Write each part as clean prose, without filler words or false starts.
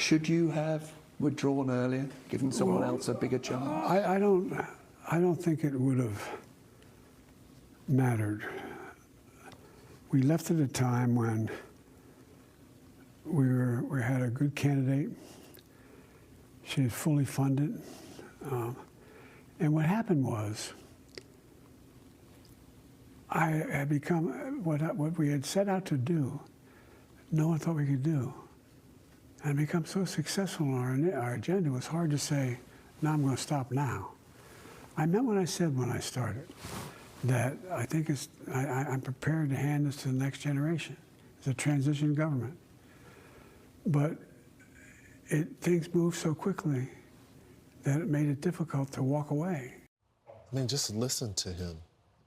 Should you have withdrawn earlier, given someone else a bigger chance? I don't think it would have mattered. We left at a time when we had a good candidate. She was fully funded. And what happened was, I had become, what we had set out to do, no one thought we could do. And become so successful in our agenda, it was hard to say, no, I'm going to stop now. I meant what I said when I started, that I think I'm prepared to hand this to the next generation. It's a transition government. But things moved so quickly that it made it difficult to walk away. I mean, just listen to him.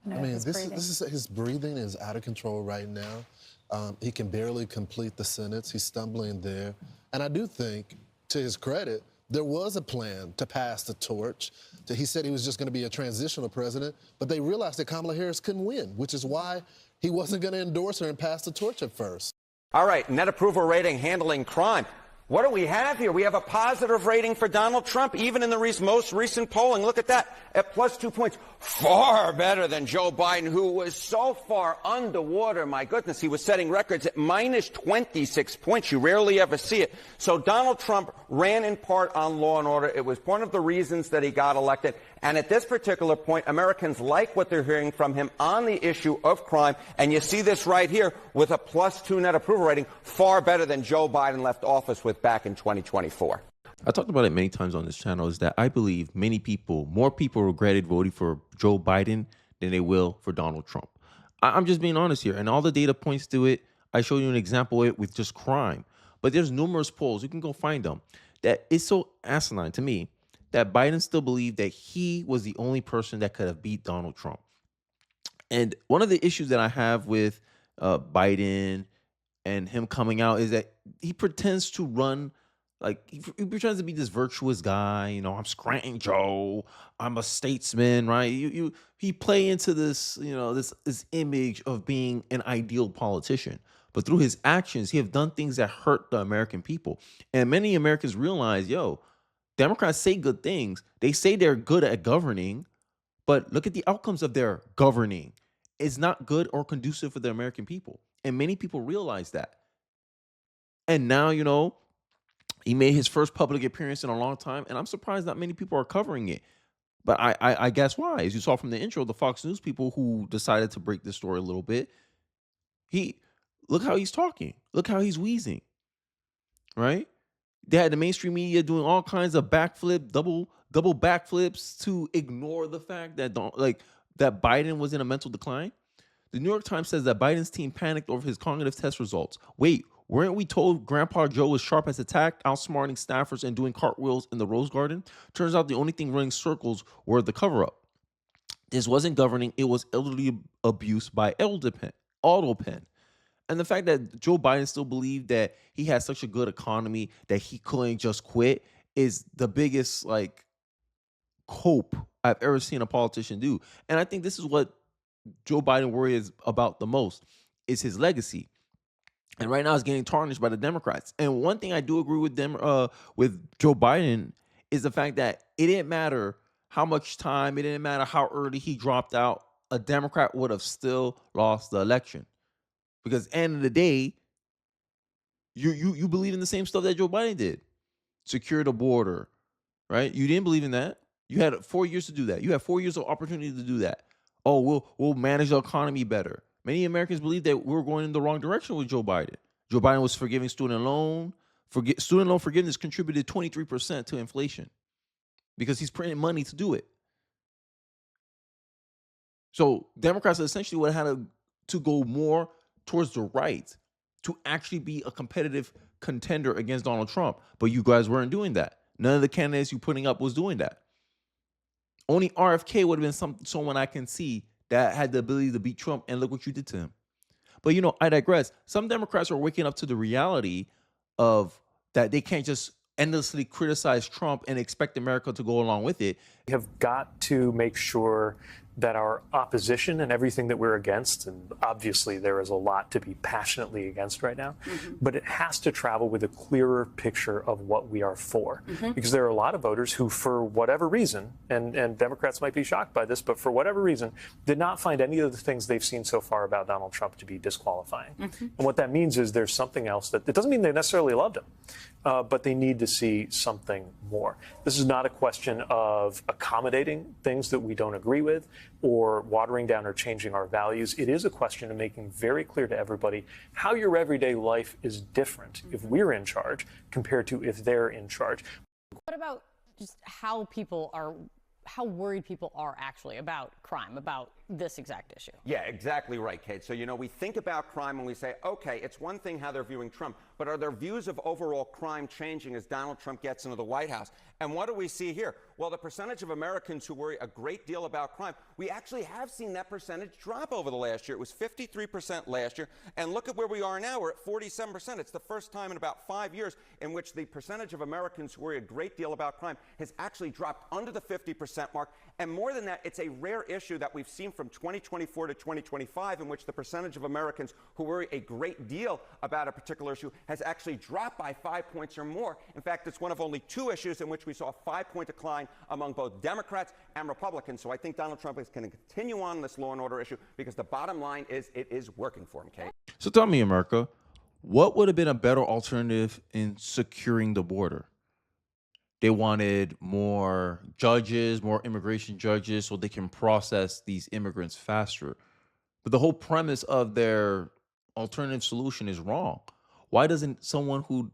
No, I mean, this is his breathing is out of control right now. He can barely complete the sentence. He's stumbling there. And I do think, to his credit, there was a plan to pass the torch. He said he was just going to be a transitional president, but they realized that Kamala Harris couldn't win, which is why he wasn't going to endorse her and pass the torch at first. All right, net approval rating handling crime. What do we have here? We have a positive rating for Donald Trump, even in the most recent polling. Look at that, at plus 2 points. Far better than Joe Biden, who was so far underwater. My goodness, he was setting records at minus 26 points. You rarely ever see it. So Donald Trump ran in part on law and order. It was one of the reasons that he got elected. And at this particular point, Americans like what they're hearing from him on the issue of crime. And you see this right here with a plus 2 net approval rating, far better than Joe Biden left office with back in 2024. I talked about it many times on this channel, is that I believe more people regretted voting for Joe Biden than they will for Donald Trump. I'm just being honest here, and all the data points to it. I showed you an example of it with just crime, but there's numerous polls, you can go find them, that it's so asinine to me that Biden still believed that he was the only person that could have beat Donald Trump. And one of the issues that I have with Biden and him coming out is that he pretends to run, like he pretends to be this virtuous guy. You know, I'm Scranton Joe, I'm a statesman, right? He play into this, you know, this image of being an ideal politician. But through his actions, he have done things that hurt the American people. And many Americans realize, Democrats say good things. They say they're good at governing, but look at the outcomes of their governing. It's not good or conducive for the American people. And many people realize that. And now, he made his first public appearance in a long time, and I'm surprised not many people are covering it. But I guess why? As you saw from the intro, the Fox News people who decided to break this story a little bit, look how he's talking. Look how he's wheezing, right? They had the mainstream media doing all kinds of double backflips to ignore the fact that that Biden was in a mental decline. The New York Times says that Biden's team panicked over his cognitive test results. Wait, weren't we told Grandpa Joe was sharp as a tack, outsmarting staffers and doing cartwheels in the Rose Garden? Turns out the only thing running circles were the cover-up. This wasn't governing, it was elderly abuse by Aldopen. And the fact that Joe Biden still believed that he had such a good economy that he couldn't just quit is the biggest cope I've ever seen a politician do. And I think this is what Joe Biden worries about the most, is his legacy. And right now it's getting tarnished by the Democrats. And one thing I do agree with with Joe Biden is the fact that it didn't matter how much time, it didn't matter how early he dropped out, a Democrat would have still lost the election. Because at the end of the day, you believe in the same stuff that Joe Biden did. Secure the border, right? You didn't believe in that. You had 4 years to do that. You had 4 years of opportunity to do that. Oh, we'll manage the economy better. Many Americans believe that we're going in the wrong direction with Joe Biden. Joe Biden was forgiving student loan. Student loan forgiveness contributed 23% to inflation because he's printing money to do it. So Democrats essentially would have had to go more towards the right to actually be a competitive contender against Donald Trump. But you guys weren't doing that. None of the candidates you putting up was doing that. Only RFK would have been someone I can see that had the ability to beat Trump, and look what you did to him. But, I digress. Some Democrats are waking up to the reality of that they can't just endlessly criticize Trump and expect America to go along with it. We have got to make sure that our opposition and everything that we're against, and obviously there is a lot to be passionately against right now, but it has to travel with a clearer picture of what we are for. Because there are a lot of voters who, for whatever reason, and Democrats might be shocked by this, but for whatever reason, did not find any of the things they've seen so far about Donald Trump to be disqualifying. And what that means is there's something else that, it doesn't mean they necessarily loved him, but they need to see something more. This is not a question of accommodating things that we don't agree with or watering down or changing our values. It is a question of making very clear to everybody how your everyday life is different if we're in charge compared to if they're in charge. What about just how worried people are actually about crime, about this exact issue? Yeah, exactly right, Kate. So, we think about crime and we say, okay, it's one thing how they're viewing Trump, but are their views of overall crime changing as Donald Trump gets into the White House? And what do we see here? Well, the percentage of Americans who worry a great deal about crime, we actually have seen that percentage drop over the last year. It was 53% last year. And look at where we are now. We're at 47%. It's the first time in about 5 years in which the percentage of Americans who worry a great deal about crime has actually dropped under the 50% mark. And more than that, it's a rare issue that we've seen from 2024 to 2025 in which the percentage of Americans who worry a great deal about a particular issue has actually dropped by 5 points or more. In fact, it's one of only 2 issues in which we saw a 5-point decline among both Democrats and Republicans. So I think Donald Trump is going to continue on this law and order issue because the bottom line is it is working for him, Kate. So tell me, America, what would have been a better alternative in securing the border? They wanted more judges, more immigration judges, so they can process these immigrants faster. But the whole premise of their alternative solution is wrong. Why doesn't someone who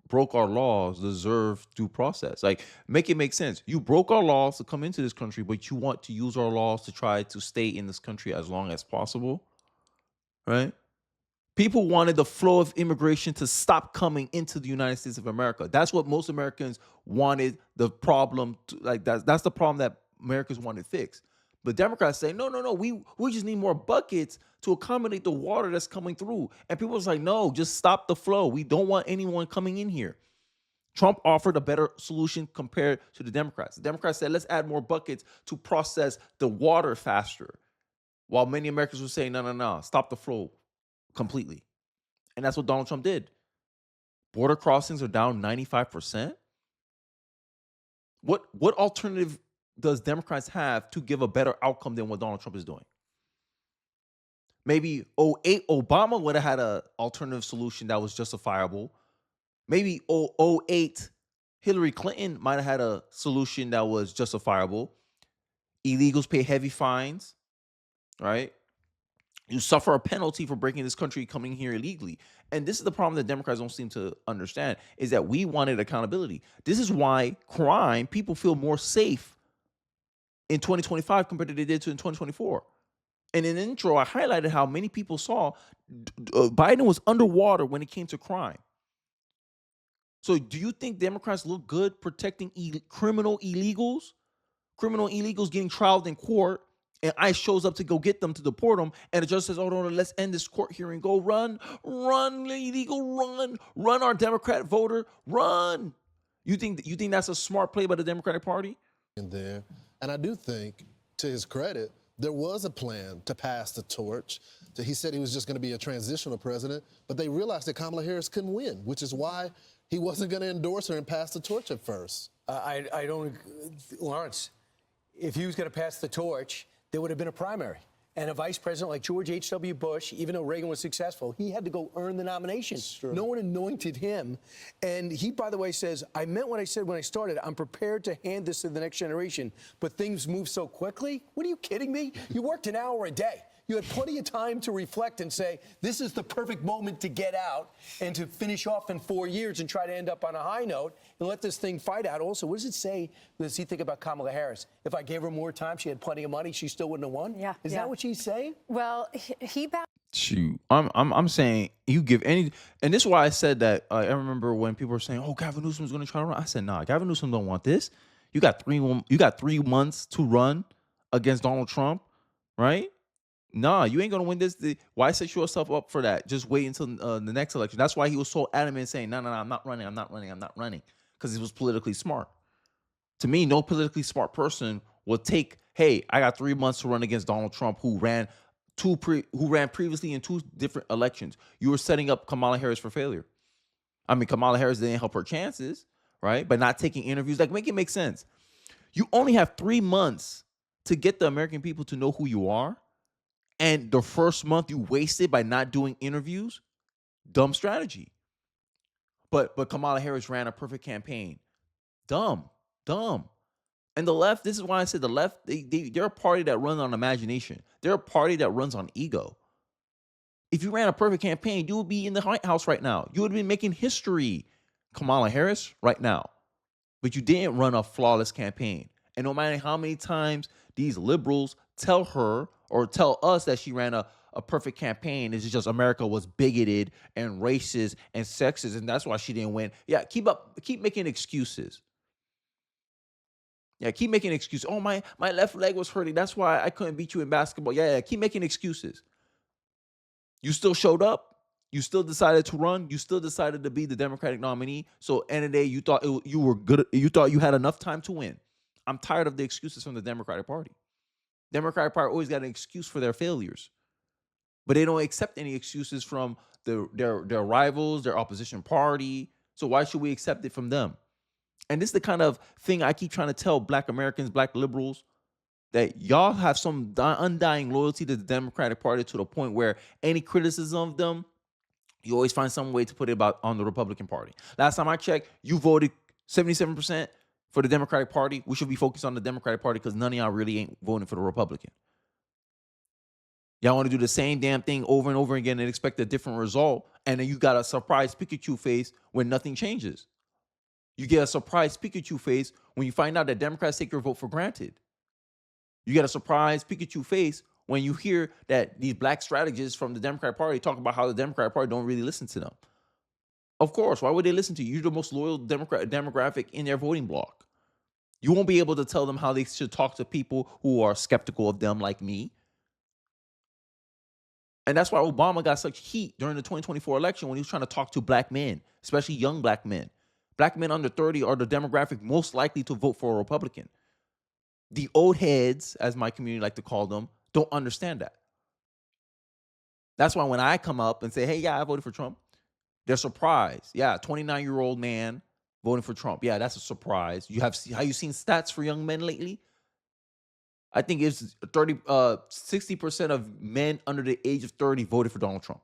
broke our laws deserve due process? Like, make it make sense. You broke our laws to come into this country, but you want to use our laws to try to stay in this country as long as possible, right? People wanted the flow of immigration to stop coming into the United States of America. That's what most Americans wanted the problem to, like that's the problem that Americans wanted fixed. But Democrats say, no, we just need more buckets to accommodate the water that's coming through. And people was like, no, just stop the flow. We don't want anyone coming in here. Trump offered a better solution compared to the Democrats. The Democrats said, let's add more buckets to process the water faster. While many Americans were saying, no, stop the flow completely. And that's what Donald Trump did. Border crossings are down 95%. What alternative does Democrats have to give a better outcome than what Donald Trump is doing? Maybe 2008 Obama would have had an alternative solution that was justifiable. Maybe 2008 Hillary Clinton might have had a solution that was justifiable. Illegals pay heavy fines, right? You suffer a penalty for breaking this country, coming here illegally. And this is the problem that Democrats don't seem to understand, is that we wanted accountability. This is why people feel more safe in 2025 compared to they did in 2024. And in the intro, I highlighted how many people saw Biden was underwater when it came to crime. So do you think Democrats look good protecting criminal illegals? Criminal illegals getting trialed in court, and ICE shows up to go get them, to deport them, and the judge says, oh, no, let's end this court hearing. Go run, illegal, run our Democrat voter, run. You think that's a smart play by the Democratic Party? In there. And I do think, to his credit, there was a plan to pass the torch. He said he was just going to be a transitional president, but they realized that Kamala Harris couldn't win, which is why he wasn't going to endorse her and pass the torch at first. I don't, Lawrence, if he was going to pass the torch, there would have been a primary. And a vice president like George H.W. Bush, even though Reagan was successful, he had to go earn the nomination. No one anointed him. And he, by the way, says, I meant what I said when I started. I'm prepared to hand this to the next generation. But things move so quickly. What are you kidding me? You worked an hour a day. You had plenty of time to reflect and say, this is the perfect moment to get out and to finish off in 4 years and try to end up on a high note and let this thing fight out. Also, what does it say? Does he think about Kamala Harris? If I gave her more time, she had plenty of money, she still wouldn't have won? Yeah. Is that what she's saying? Well, he Shoot, I'm saying you give any, and this is why I said that. I remember when people were saying, "Oh, Gavin Newsom's going to try to run." I said, "Nah, Gavin Newsom don't want this. You got 3 months to run against Donald Trump, right? Nah, you ain't gonna win this. Why set yourself up for that? Just wait until the next election." That's why he was so adamant saying, "No, I'm not running. because it was politically smart. To me, no politically smart person will take, hey, I got 3 months to run against Donald Trump, who ran previously in 2 different elections. You were setting up Kamala Harris for failure. I mean, Kamala Harris didn't help her chances, right? By not taking interviews. Like, make it make sense. You only have 3 months to get the American people to know who you are. And the first month you wasted by not doing interviews. Dumb strategy. But Kamala Harris ran a perfect campaign. Dumb. And the left, this is why I said the left, they're a party that runs on imagination. They're a party that runs on ego. If you ran a perfect campaign, you would be in the White House right now. You would be making history, Kamala Harris, right now. But you didn't run a flawless campaign. And no matter how many times these liberals tell her or tell us that she ran a perfect campaign, it's just America was bigoted and racist and sexist, and that's why she didn't win. Yeah, keep making excuses. Yeah, keep making excuses. Oh, my left leg was hurting. That's why I couldn't beat you in basketball. Yeah, keep making excuses. You still showed up. You still decided to run. You still decided to be the Democratic nominee. So, end of the day, you thought you were good. You thought you had enough time to win. I'm tired of the excuses from the Democratic Party. Democratic Party always got an excuse for their failures, but they don't accept any excuses from their rivals, their opposition party. So why should we accept it from them? And this is the kind of thing I keep trying to tell Black Americans, Black liberals, that y'all have some undying loyalty to the Democratic Party to the point where any criticism of them, you always find some way to put it on the Republican Party. Last time I checked, you voted 77% for the Democratic Party. We should be focused on the Democratic Party because none of y'all really ain't voting for the Republican. Y'all want to do the same damn thing over and over again and expect a different result, and then you got a surprise Pikachu face when nothing changes. You get a surprise Pikachu face when you find out that Democrats take your vote for granted. You get a surprise Pikachu face when you hear that these Black strategists from the Democratic Party talk about how the Democratic Party don't really listen to them. Of course, why would they listen to you? You're the most loyal demographic in their voting bloc. You won't be able to tell them how they should talk to people who are skeptical of them like me. And that's why Obama got such heat during the 2024 election when he was trying to talk to Black men, especially young Black men. Black men under 30 are the demographic most likely to vote for a Republican. The old heads, as my community like to call them, don't understand that. That's why when I come up and say, hey, yeah, I voted for Trump, they're surprised. Yeah, 29-year-old man voting for Trump. Yeah, that's a surprise. Have you seen stats for young men lately? I think it's 60% of men under the age of 30 voted for Donald Trump.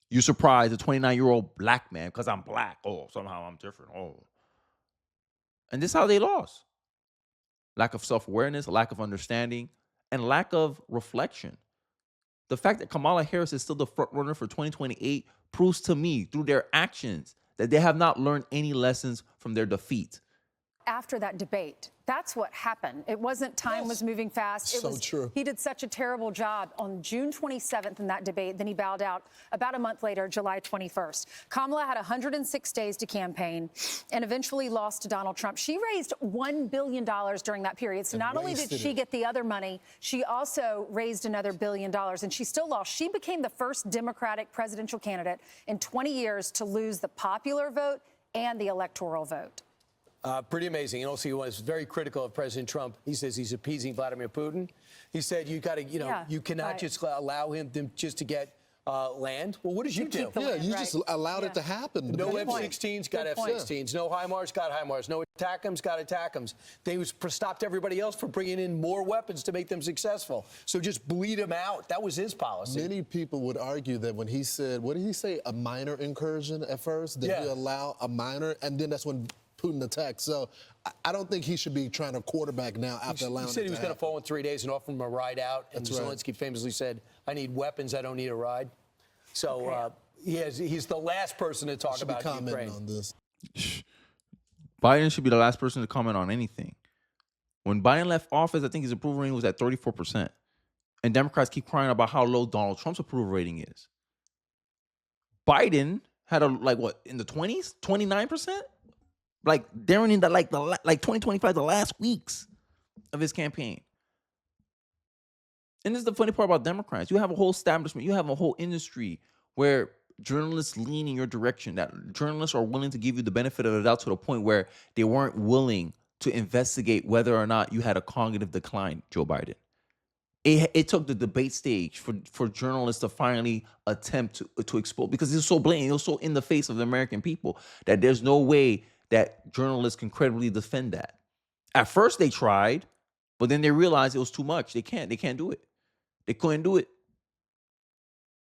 You're surprised a 29-year-old Black man, because I'm Black. Oh, somehow I'm different. Oh. And this is how they lost. Lack of self-awareness, lack of understanding, and lack of reflection. The fact that Kamala Harris is still the front runner for 2028 proves to me through their actions that they have not learned any lessons from their defeat. After that debate, that's what happened. It wasn't time was moving fast. So true. He did such a terrible job on June 27th in that debate. Then he bowed out about a month later, July 21st. Kamala had 106 days to campaign and eventually lost to Donald Trump. She raised $1 billion during that period. So not only did she get the other money, she also raised another $1 billion, and she still lost. She became the first Democratic presidential candidate in 20 years to lose the popular vote and the electoral vote. Pretty amazing. And also, he was very critical of President Trump. He says he's appeasing Vladimir Putin. He said you got to, you cannot just allow him just to get land. Well, what did you do? Yeah, you just allowed it to happen. No F-16s, got F-16s. No HIMARS, got HIMARS. No ATACMS, got ATACMS. They stopped everybody else from bringing in more weapons to make them successful. So just bleed them out. That was his policy. Many people would argue that when he said, what did he say, a minor incursion at first? That he allow a minor, and then that's when Putin attacked. So I don't think he should be trying to quarterback now after allowing it to happen. He said he was going to fall in 3 days and offer him a ride out. And Zelensky famously said, I need weapons, I don't need a ride. So he's the last person to talk about Ukraine. On this. Biden should be the last person to comment on anything. When Biden left office, I think his approval rating was at 34%. And Democrats keep crying about how low Donald Trump's approval rating is. Biden had in the 20s, 29%? Like during the 2025, the last weeks of his campaign. And this is the funny part about Democrats. You have a whole establishment, you have a whole industry where journalists lean in your direction, that journalists are willing to give you the benefit of the doubt to the point where they weren't willing to investigate whether or not you had a cognitive decline, Joe Biden. It took the debate stage for journalists to finally attempt to expose, because it's so blatant, it was so in the face of the American people that there's no way that journalists can credibly defend that. At first they tried, but then they realized it was too much. They can't do it. They couldn't do it.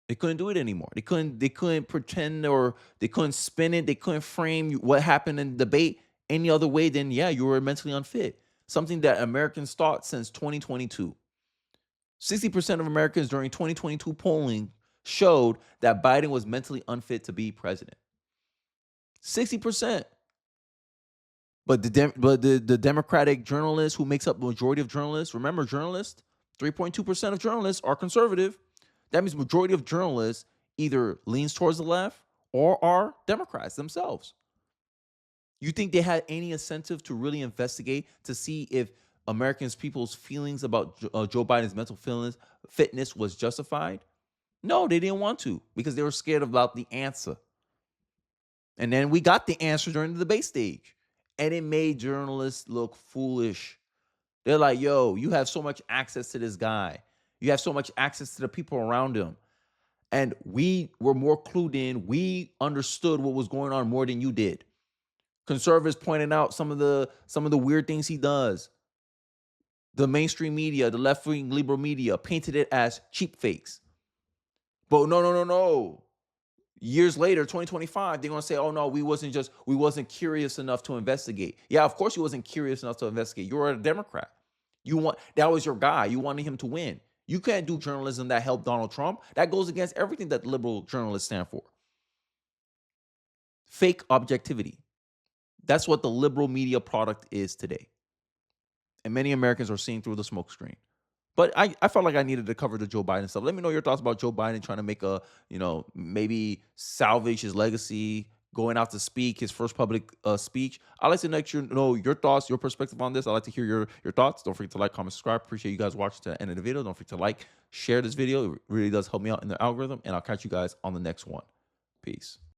They couldn't do it anymore. They couldn't pretend, or they couldn't spin it. They couldn't frame what happened in the debate any other way than, yeah, you were mentally unfit. Something that Americans thought since 2022. 60% of Americans during 2022 polling showed that Biden was mentally unfit to be president. 60%. But the Democratic journalists who makes up the majority of journalists, remember journalists, 3.2% of journalists are conservative. That means majority of journalists either leans towards the left or are Democrats themselves. You think they had any incentive to really investigate to see if Americans' people's feelings about Joe Biden's mental fitness was justified? No, they didn't want to, because they were scared about the answer. And then we got the answer during the debate stage, and it made journalists look foolish. They're like, yo, you have so much access to this guy. You have so much access to the people around him. And we were more clued in. We understood what was going on more than you did. Conservatives pointed out some of the weird things he does. The mainstream media, the left-wing liberal media, painted it as cheap fakes. But no. Years later, 2025, they're going to say, oh, no, we wasn't curious enough to investigate. Yeah, of course you wasn't curious enough to investigate. You were a Democrat. That was your guy. You wanted him to win. You can't do journalism that helped Donald Trump. That goes against everything that liberal journalists stand for. Fake objectivity. That's what the liberal media product is today. And many Americans are seeing through the smoke screen. But I felt like I needed to cover the Joe Biden stuff. Let me know your thoughts about Joe Biden trying to make maybe salvage his legacy, going out to speak, his first public speech. I'd like to know your thoughts, your perspective on this. I'd like to hear your thoughts. Don't forget to like, comment, subscribe. Appreciate you guys watching to the end of the video. Don't forget to like, share this video. It really does help me out in the algorithm. And I'll catch you guys on the next one. Peace.